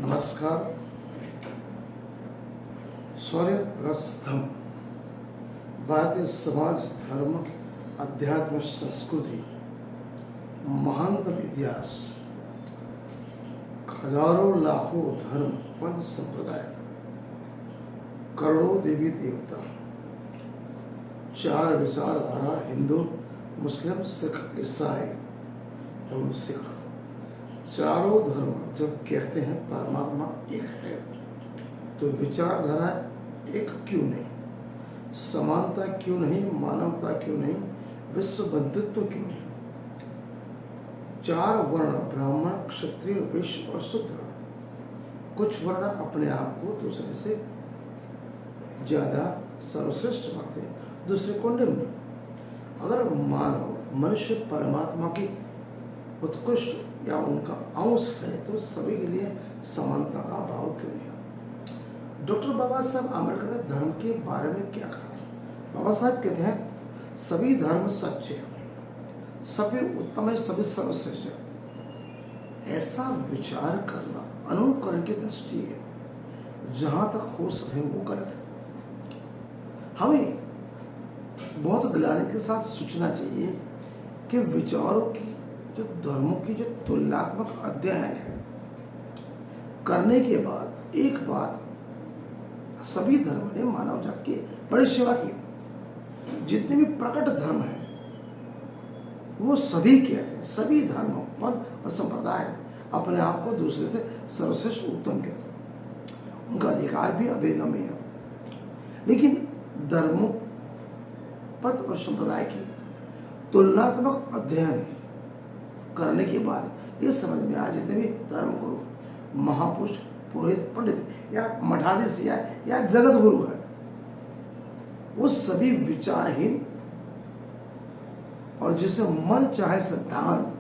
नमस्कार। शौर्य रसधम भारतीय समाज, धर्म, अध्यात्म, संस्कृति, महानतम इतिहास, हजारों लाखों धर्म, पंथ, संप्रदाय, करोड़ों देवी देवता, चार विचारधारा, हिंदू, मुस्लिम, सिख, ईसाई एवं सिख, चारों धर्म जब कहते हैं परमात्मा एक है, तो विचारधारा एक क्यों नहीं, समानता क्यों नहीं, मानवता क्यों नहीं, विश्व बंधुत्व क्यों नहीं। चार वर्ण ब्राह्मण, क्षत्रिय, वैश्य और शूद्र, कुछ वर्ण अपने आप को दूसरे से ज्यादा सर्वश्रेष्ठ मानते हैं, दूसरे को निम्न। अगर मानव मनुष्य परमात्मा की उत्कृष्ट या उनका अंश है, तो सभी के लिए समानता का भाव क्यों नहीं। डॉक्टर बाबा साहब आम्बेडकर ने धर्म के बारे में क्या कहा? बाबा साहब कहते हैं सभी धर्म सच्चे हैं, सभी उत्तम है, सभी सर्वश्रेष्ठ है। ऐसा विचार करना अनुकरण की दृष्टि है, जहां तक हो सके वो गलत है। हमें बहुत ग्लानि के साथ सोचना चाहिए कि विचारों की जो धर्मों की जो तुलनात्मक अध्ययन है करने के बाद एक बात सभी धर्म ने मानव जाति की बड़ी सेवा की। जितने भी प्रकट धर्म है वो सभी कहते हैं, सभी धर्म, पंथ और संप्रदाय अपने आप को दूसरे से सर्वश्रेष्ठ उत्तम कहते हैं। उनका अधिकार भी अभेदम्य है। लेकिन धर्मों, पंथ और संप्रदाय की तुलनात्मक अध्ययन करने के बाद ये समझ में आ, जितने भी धर्म गुरु, महापुरुष, पुरोहित, पंडित या मठाधीश या जगत गुरु है, वो सभी विचारहीन और जिसे मन चाहे सिद्धांत,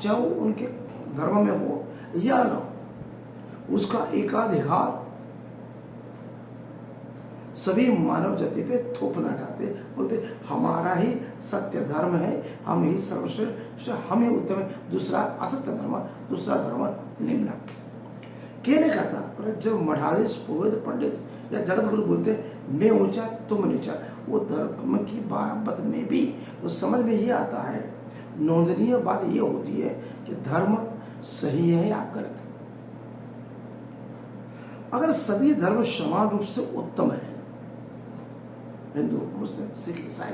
चाहे वो उनके धर्म में हो या न हो, उसका एकाधिकार सभी मानव जाति पे थोपना चाहते, बोलते हमारा ही सत्य धर्म है, हम ही सर्वश्रेष्ठ, हम ही उत्तम है, दूसरा असत्य धर्म, दूसरा धर्म निम्न। कहने का तात्पर्य जब मठाधीश, पुरोहित, पंडित या जगत गुरु बोलते मैं ऊंचा तुम नीचा, वो धर्म की बात में भी तो समझ में ये आता है, नोंदनीय बात ये होती है कि धर्म सही है या गलत। अगर सभी धर्म समान रूप से उत्तम है, हिंदू, मुस्लिम, सिख, ईसाई,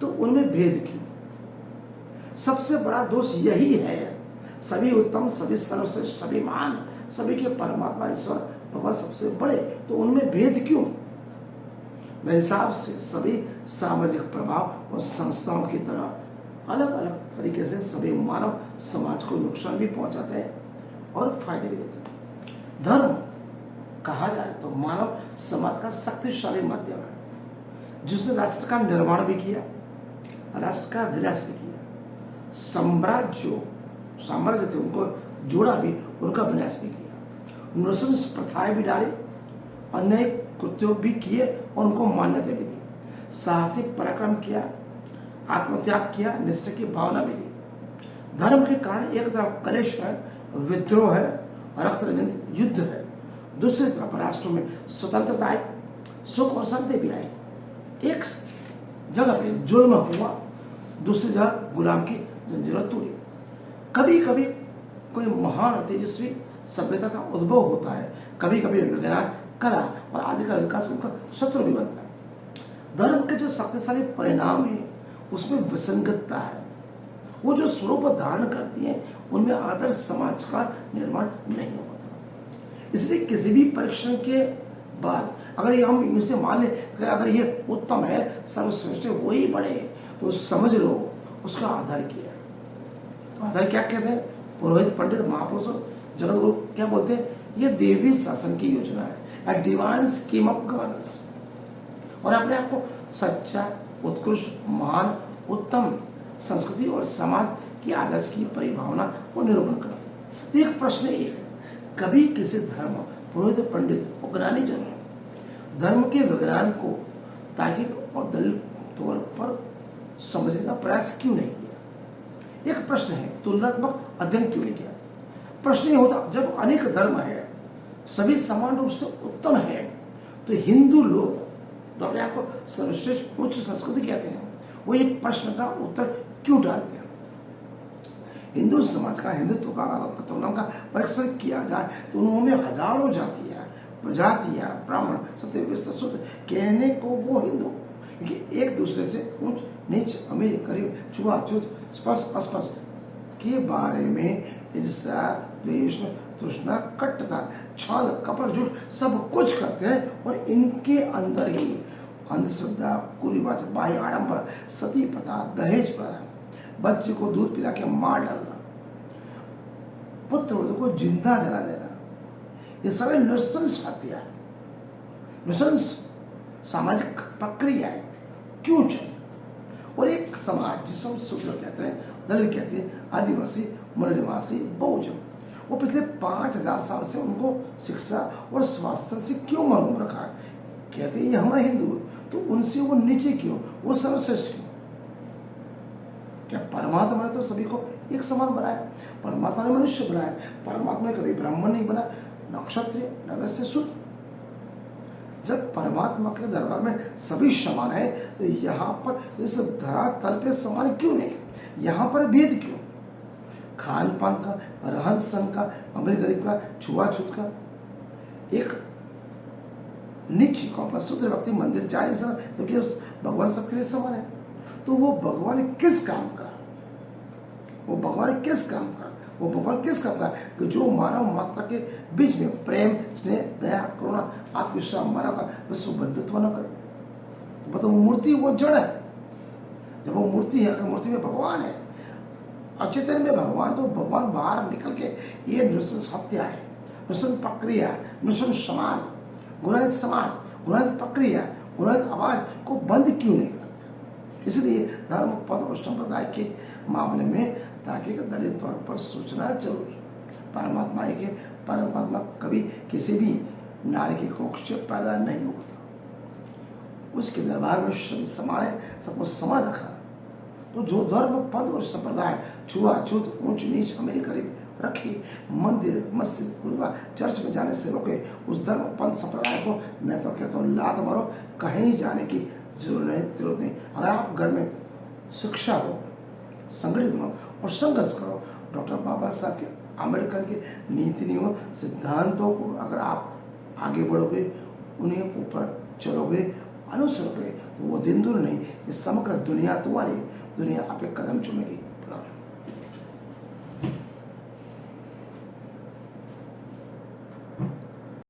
तो उनमें भेद क्यों? सबसे बड़ा दोष यही है, सभी उत्तम, सभी सर्वश्रेष्ठ, सभी महान, सभी के परमात्मा ईश्वर भगवान सबसे बड़े, तो उनमें भेद क्यों? मेरे हिसाब से सभी सामाजिक प्रभाव और संस्थाओं की तरह अलग अलग तरीके से सभी मानव समाज को नुकसान भी पहुंचाते हैं और फायदे भी देते हैं। धर्म कहा जाए तो मानव समाज का शक्तिशाली माध्यम है, जिसने राष्ट्र का निर्माण भी किया, राष्ट्र का विनाश भी किया, साम्राज्य थे उनको जोड़ा भी, उनका विनाश भी किया, नृशंस प्रथाएं भी डाली, अन्य कृत्यों भी किए और उनको मान्यता भी दी, साहसी पराक्रम किया, आत्मत्याग किया, निष्ठा की भावना भी दी। धर्म के कारण एक तरफ कलेश है, विद्रोह है, रक्त रंजित युद्ध है, दूसरी तरफ राष्ट्रों में स्वतंत्रता आई, सुख और शांति भी आई। एक जगह पे जुल्म हुआ, दूसरी जगह गुलाम की जंजीरें तोड़ी। कभी कभी कोई महान तेजस्वी सभ्यता का उद्भव होता है, कभी कभी विज्ञान, कला और आदि का विकास उनका शत्रु भी बनता है। धर्म के जो शक्तिशाली परिणाम है उसमें विसंगतता है, वो जो स्वरूप धारण करती है उनमें आदर्श समाज का निर्माण नहीं होता। इसलिए किसी भी परीक्षण के बाद अगर ये हम इसे मान ले कि अगर ये उत्तम है, सर्वश्रेष्ठ है, वही बड़े, तो समझ लो उसका आधार क्या है। तो आधार क्या कहते हैं? पुरोहित, पंडित, महापुरुष, जगत गुरु क्या बोलते हैं? ये देवी शासन की योजना है, a divine scheme of governance, और अपने आप को सच्चा, उत्कृष्ट, महान, उत्तम संस्कृति और समाज की आदर्श की परिभावना को निरूपण करते हैं। तो एक प्रश्न एक है, कभी किसी धर्म, पुरोहित, पंडित और ज्ञानी जन धर्म के विज्ञान को तार्किक और दलील तौर पर समझने का प्रयास क्यों नहीं किया? एक प्रश्न है, तुलनात्मक अध्ययन क्यों नहीं किया? प्रश्न ये होता, जब अनेक धर्म है, सभी समान रूप से उत्तम है, तो हिंदू लोग तो अपने आप को सर्वश्रेष्ठ उच्च संस्कृति कहते हैं, वो ये प्रश्न का उत्तर क्यों डालते हैं? हिंदू समाज का, हिंदुत्व का तत्वज्ञान का परीक्षण किया जाए तो उनमें हजारों जातियां, प्रजातियां, ब्राह्मण, सत्य, शूद्र कहने को वो हिंदू, लेकिन एक दूसरे से ऊंच नीच, अमीर गरीब, छुआछूत, स्पर्श अस्पर्श के बारे में ईर्ष्या, द्वेष, तृष्णा, कट्टता, छल, कपट, झूठ सब कुछ करते हैं, और इनके अंदर ही अंधश्रद्धा, कुरीवाच, बाह्य आडंबर, सती प्रथा, दहेज प्रथा, बच्चे को दूध पिला के मार डालना, पुत्र को जिंदा जला देना, ये सारे नृशंस हत्या, नृशंस सामाजिक प्रक्रिया है, क्यों चाहिए? और एक समाज जिसको हम शूद्र कहते हैं, दलित कहते हैं, आदिवासी, मूल निवासी, बहुजन, वो पिछले 5000 साल से उनको शिक्षा और स्वास्थ्य से क्यों महरूम रखा है? कहते हैं ये हमारे हिंदू, तो उनसे वो नीचे क्यों, वो सर्वश्रेष्ठ क्यों? क्या परमात्मा ने तो सभी को एक समान बनाया? परमात्मा ने मनुष्य बनाया, परमात्मा ने कभी ब्राह्मण नहीं बनाया, न क्षत्रिय न वैश्य शूद्र। जब परमात्मा के दरबार में सभी समान है, तो यहाँ पर इस धरातल पे समान क्यों नहीं? यहाँ पर भेद क्यों? खान पान का, रहन सहन का, अमीर गरीब का, छुआछूत का, एक नीच को शूद्र व्यक्ति मंदिर जाए क्योंकि भगवान सबके लिए समान है, तो वो भगवान किस काम का? वो भगवान किस काम का? वो भगवान किस काम का कि जो मानव मात्रा के बीच में प्रेम, स्नेह, दया, करुणा, आत्मविश्वास, मानवता, विश्व बंधुत्व न करे? तो मतलब वो मूर्ति, वो जड़ है। जब वो मूर्ति है, अगर मूर्ति में भगवान है, अचेतन में भगवान, तो भगवान बाहर निकल के ये नृशंस हत्या है, नृशंस प्रक्रिया, नृशंस समाज, गुणाहित समाज, गुणाहित प्रक्रिया, गुणाहित आवाज को बंद क्यों नहीं करते? इसलिए धर्म, पद और संप्रदाय के मामले में तार्किक दलित तौर पर सोचना जरूरी। परमात्मा एक है, परमात्मा कभी किसी भी नारी के कोख से पैदा नहीं होता, उसके दरबार में सभी समान है, सबको समान रखा। तो जो धर्म, पद और संप्रदाय छुआछूत, ऊंच नीच, अमीर गरीब रखे, मंदिर, मस्जिद, गुरुद्वारा, चर्च में जाने से रोके, उस धर्म, पंथ, संप्रदाय को मैं तो कहता हूँ लात मारो, कहीं जाने की जरूरत नहीं। अगर आप घर में शिक्षा हो, संगठित हो और संघर्ष करो, डॉक्टर बाबा साहब के, आम्बेडकर के नीति नियमों, सिद्धांतों को अगर आप आगे बढ़ोगे, उन्हें ऊपर चलोगे, अनुसरोगे, तो वो दिन दूर नहीं, ये समग्र दुनिया तुम्हारी, दुनिया आपके कदम चूमेगी।